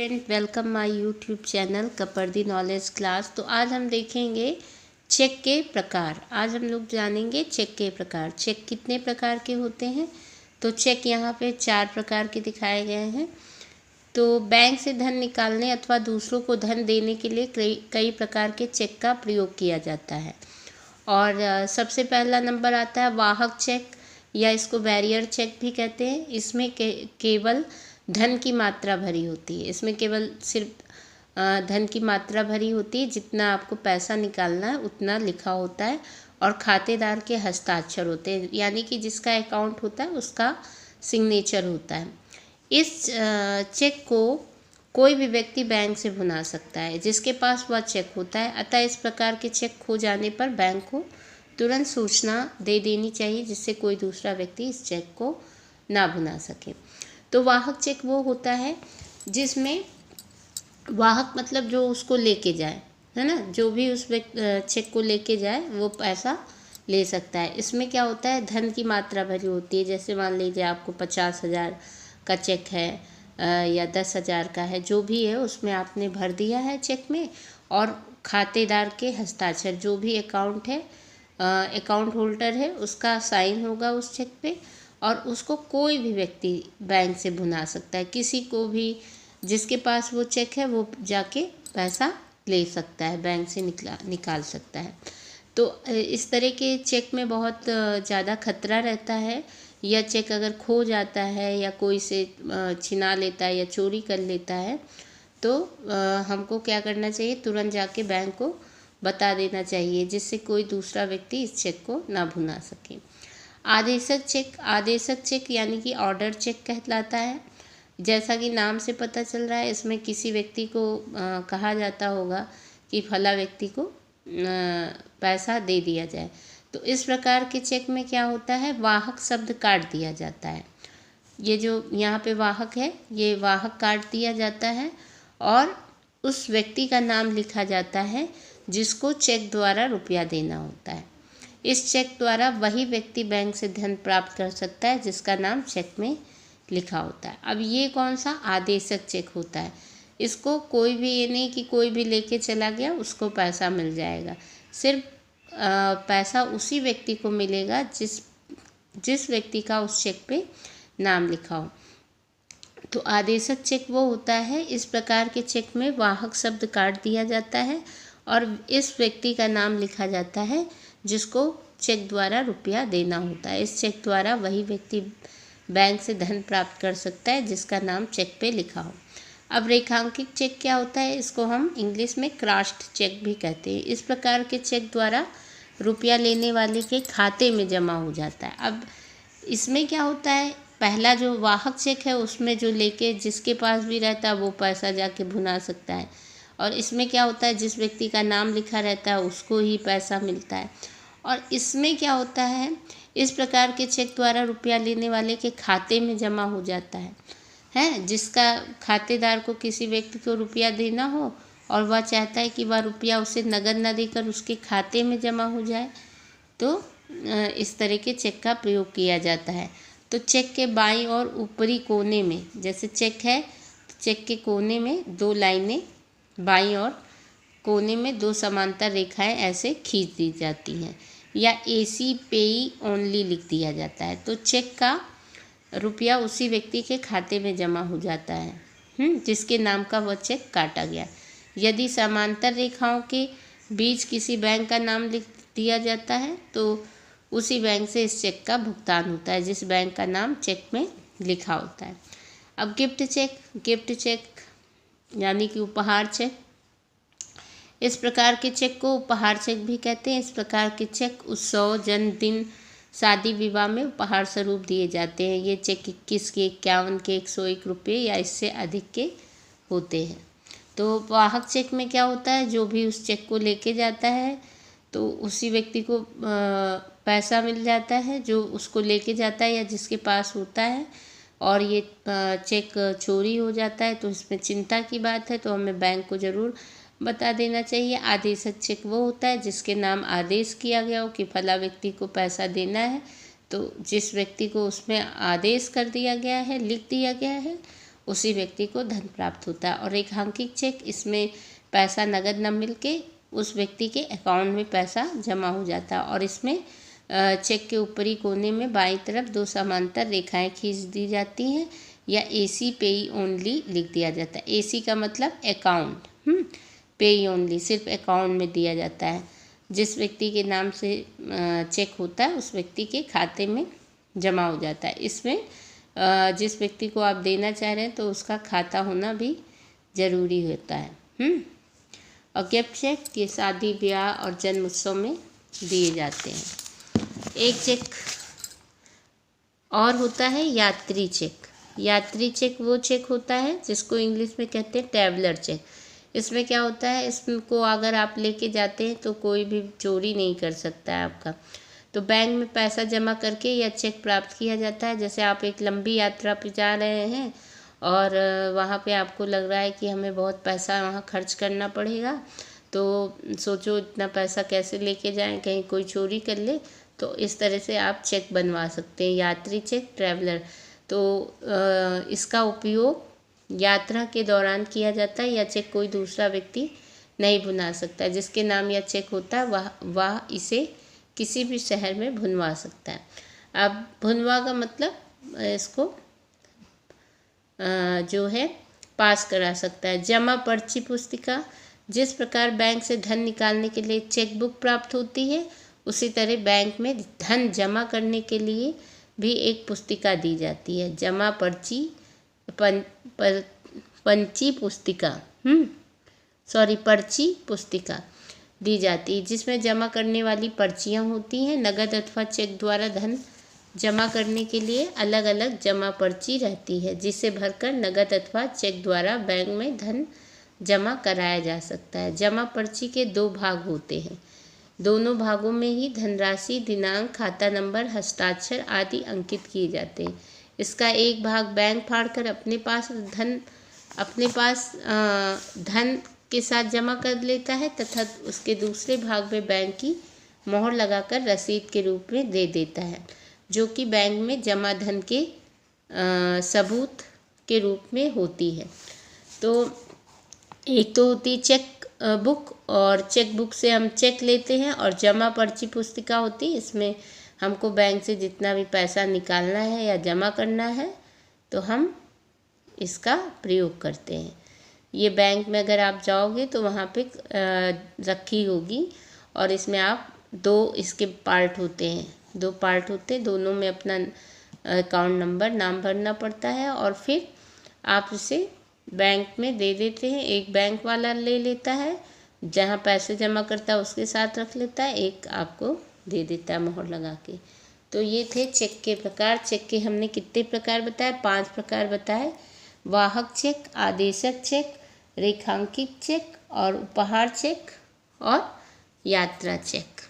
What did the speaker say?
Student, welcome my YouTube channel Kapardi knowledge class. तो आज हम देखेंगे चेक के प्रकार। आज हम लोग जानेंगे चेक के प्रकार। चेक कितने प्रकार के होते हैं? तो चेक यहाँ पे 4 प्रकार के दिखाए गए हैं। तो बैंक से धन निकालने अथवा दूसरों को धन देने के लिए कई प्रकार के चेक का प्रयोग किया जाता है। और सबसे पहला नंबर आता है वाहक चेक, या इसको बैरियर चेक भी कहते हैं। इसमें केवल धन की मात्रा भरी होती है। इसमें केवल सिर्फ धन की मात्रा भरी होती है, जितना आपको पैसा निकालना है उतना लिखा होता है, और खातेदार के हस्ताक्षर होते हैं, यानी कि जिसका अकाउंट होता है उसका सिग्नेचर होता है। इस चेक को कोई भी व्यक्ति बैंक से भुना सकता है जिसके पास वह चेक होता है। अतः इस प्रकार के चेक खो जाने पर बैंक को तुरंत सूचना दे देनी चाहिए, जिससे कोई दूसरा व्यक्ति इस चेक को ना भुना सके। तो वाहक चेक वो होता है जिसमें वाहक मतलब जो उसको लेके जाए, है ना, जो भी उस चेक को लेके जाए वो पैसा ले सकता है। इसमें क्या होता है, धन की मात्रा भरी होती है। जैसे मान लीजिए आपको 50,000 का चेक है या 10,000 का है, जो भी है उसमें आपने भर दिया है चेक में, और खातेदार के हस्ताक्षर, जो भी अकाउंट है, अकाउंट होल्डर है, उसका साइन होगा उस चेक पे, और उसको कोई भी व्यक्ति बैंक से भुना सकता है। किसी को भी जिसके पास वो चेक है वो जाके पैसा ले सकता है, बैंक से निकाल सकता है। तो इस तरह के चेक में बहुत ज़्यादा खतरा रहता है। यह चेक अगर खो जाता है या कोई से छिना लेता है या चोरी कर लेता है, तो हमको क्या करना चाहिए, तुरंत जाके बैंक को बता देना चाहिए, जिससे कोई दूसरा व्यक्ति इस चेक को ना भुना सके। आदेशक चेक यानी कि ऑर्डर चेक कहलाता है। जैसा कि नाम से पता चल रहा है, इसमें किसी व्यक्ति को कहा जाता होगा कि फला व्यक्ति को पैसा दे दिया जाए। तो इस प्रकार के चेक में क्या होता है, वाहक शब्द काट दिया जाता है। ये जो यहाँ पे वाहक है, ये वाहक काट दिया जाता है, और उस व्यक्ति का नाम लिखा जाता है जिसको चेक द्वारा रुपया देना होता है। इस चेक द्वारा वही व्यक्ति बैंक से धन प्राप्त कर सकता है जिसका नाम चेक में लिखा होता है। अब ये कौन सा आदेशक चेक होता है, इसको कोई भी, ये नहीं कि कोई भी लेके चला गया उसको पैसा मिल जाएगा। सिर्फ पैसा उसी व्यक्ति को मिलेगा जिस व्यक्ति का उस चेक पे नाम लिखा हो। तो आदेशक चेक वो होता है, इस प्रकार के चेक में वाहक शब्द काट दिया जाता है और इस व्यक्ति का नाम लिखा जाता है जिसको चेक द्वारा रुपया देना होता है। इस चेक द्वारा वही व्यक्ति बैंक से धन प्राप्त कर सकता है जिसका नाम चेक पे लिखा हो। अब रेखांकित चेक क्या होता है, इसको हम इंग्लिश में क्रॉस्ड चेक भी कहते हैं। इस प्रकार के चेक द्वारा रुपया लेने वाले के खाते में जमा हो जाता है। अब इसमें क्या होता है, पहला जो वाहक चेक है उसमें जो लेके जिसके पास भी रहता है वो पैसा जाके भुना सकता है, और इसमें क्या होता है, जिस व्यक्ति का नाम लिखा रहता है उसको ही पैसा मिलता है। और इसमें क्या होता है, इस प्रकार के चेक द्वारा रुपया लेने वाले के खाते में जमा हो जाता है, जिसका खातेदार को किसी व्यक्ति को रुपया देना हो और वह चाहता है कि वह रुपया उसे नगद न देकर उसके खाते में जमा हो जाए, तो इस तरह के चेक का प्रयोग किया जाता है। तो चेक के बाईं और ऊपरी कोने में, जैसे चेक है तो चेक के कोने में 2 लाइनें, बाईं और कोने में 2 समांतर रेखाएं ऐसे खींच दी जाती हैं, या एसी पेई ओनली लिख दिया जाता है। तो चेक का रुपया उसी व्यक्ति के खाते में जमा हो जाता है जिसके नाम का वह चेक काटा गया। यदि समांतर रेखाओं के बीच किसी बैंक का नाम लिख दिया जाता है तो उसी बैंक से इस चेक का भुगतान होता है जिस बैंक का नाम चेक में लिखा होता है। अब गिफ्ट चेक यानी कि उपहार चेक, इस प्रकार के चेक को उपहार चेक भी कहते हैं। इस प्रकार के चेक उत्सव, जन्मदिन, शादी विवाह में उपहार स्वरूप दिए जाते हैं। ये चेक 21 के, 51 के, 101 रुपये या इससे अधिक के होते हैं। तो वाहक चेक में क्या होता है, जो भी उस चेक को लेके जाता है तो उसी व्यक्ति को पैसा मिल जाता है जो उसको लेके जाता है या जिसके पास होता है, और ये चेक चोरी हो जाता है तो इसमें चिंता की बात है, तो हमें बैंक को ज़रूर बता देना चाहिए। आदेशक चेक वो होता है जिसके नाम आदेश किया गया हो कि फला व्यक्ति को पैसा देना है, तो जिस व्यक्ति को उसमें आदेश कर दिया गया है, लिख दिया गया है, उसी व्यक्ति को धन प्राप्त होता है। और रेखांकित चेक, इसमें पैसा नगद न मिलके उस व्यक्ति के अकाउंट में पैसा जमा हो जाता है। और इसमें चेक के ऊपरी कोने में बाईं तरफ 2 समांतर रेखाएं खींच दी जाती हैं या AC पेई ओनली लिख दिया जाता है। AC का मतलब अकाउंट, पेई ओनली सिर्फ अकाउंट में दिया जाता है। जिस व्यक्ति के नाम से चेक होता है उस व्यक्ति के खाते में जमा हो जाता है। इसमें जिस व्यक्ति को आप देना चाह रहे हैं तो उसका खाता होना भी ज़रूरी होता है। और गिफ्ट चेक ये शादी ब्याह और जन्म उत्सव में दिए जाते हैं। एक चेक और होता है यात्री चेक। यात्री चेक वो चेक होता है जिसको इंग्लिश में कहते हैं ट्रैवलर चेक। इसमें क्या होता है, इसको अगर आप लेके जाते हैं तो कोई भी चोरी नहीं कर सकता है आपका। तो बैंक में पैसा जमा करके यह चेक प्राप्त किया जाता है। जैसे आप एक लंबी यात्रा पर जा रहे हैं और वहाँ पे आपको लग रहा है कि हमें बहुत पैसा वहाँ खर्च करना पड़ेगा, तो सोचो इतना पैसा कैसे लेके जाएं, कहीं कोई चोरी कर ले। तो इस तरह से आप चेक बनवा सकते हैं, यात्री चेक, ट्रैवलर। तो इसका उपयोग यात्रा के दौरान किया जाता है। यह चेक कोई दूसरा व्यक्ति नहीं भुना सकता। जिसके नाम यह चेक होता है वह इसे किसी भी शहर में भुनवा सकता है। अब भुनवा का मतलब इसको जो है पास करा सकता है। जमा पर्ची पुस्तिका, जिस प्रकार बैंक से धन निकालने के लिए चेक बुक प्राप्त होती है उसी तरह बैंक में धन जमा करने के लिए भी एक पुस्तिका दी जाती है। जमा पर्ची पर्ची पुस्तिका दी जाती है, जिसमें जमा करने वाली पर्चियां होती हैं। नगद अथवा चेक द्वारा धन जमा करने के लिए अलग अलग जमा पर्ची रहती है, जिसे भरकर नगद अथवा चेक द्वारा बैंक में धन जमा कराया जा सकता है। जमा पर्ची के 2 भाग होते हैं। दोनों भागों में ही धनराशि, दिनांक, खाता नंबर, हस्ताक्षर आदि अंकित किए जाते हैं। इसका एक भाग बैंक फाड़कर अपने पास धन के साथ जमा कर लेता है तथा उसके दूसरे भाग में बैंक की मोहर लगाकर रसीद के रूप में दे देता है, जो कि बैंक में जमा धन के सबूत के रूप में होती है। तो एक तो होती चेक बुक, और चेक बुक से हम चेक लेते हैं। और जमा पर्ची पुस्तिका होती है, इसमें हमको बैंक से जितना भी पैसा निकालना है या जमा करना है तो हम इसका प्रयोग करते हैं। ये बैंक में अगर आप जाओगे तो वहाँ पे रखी होगी, और इसमें आप 2 इसके पार्ट होते हैं, 2 पार्ट होते हैं। दोनों में अपना अकाउंट नंबर, नाम भरना पड़ता है और फिर आप इसे बैंक में दे देते हैं। एक बैंक वाला ले लेता है, जहाँ पैसे जमा करता है उसके साथ रख लेता है, एक आपको दे देता है मोहर लगा के। तो ये थे चेक के प्रकार। चेक के हमने कितने प्रकार बताए? 5 प्रकार बताए। वाहक चेक, आदेशक चेक, रेखांकित चेक और उपहार चेक और यात्रा चेक।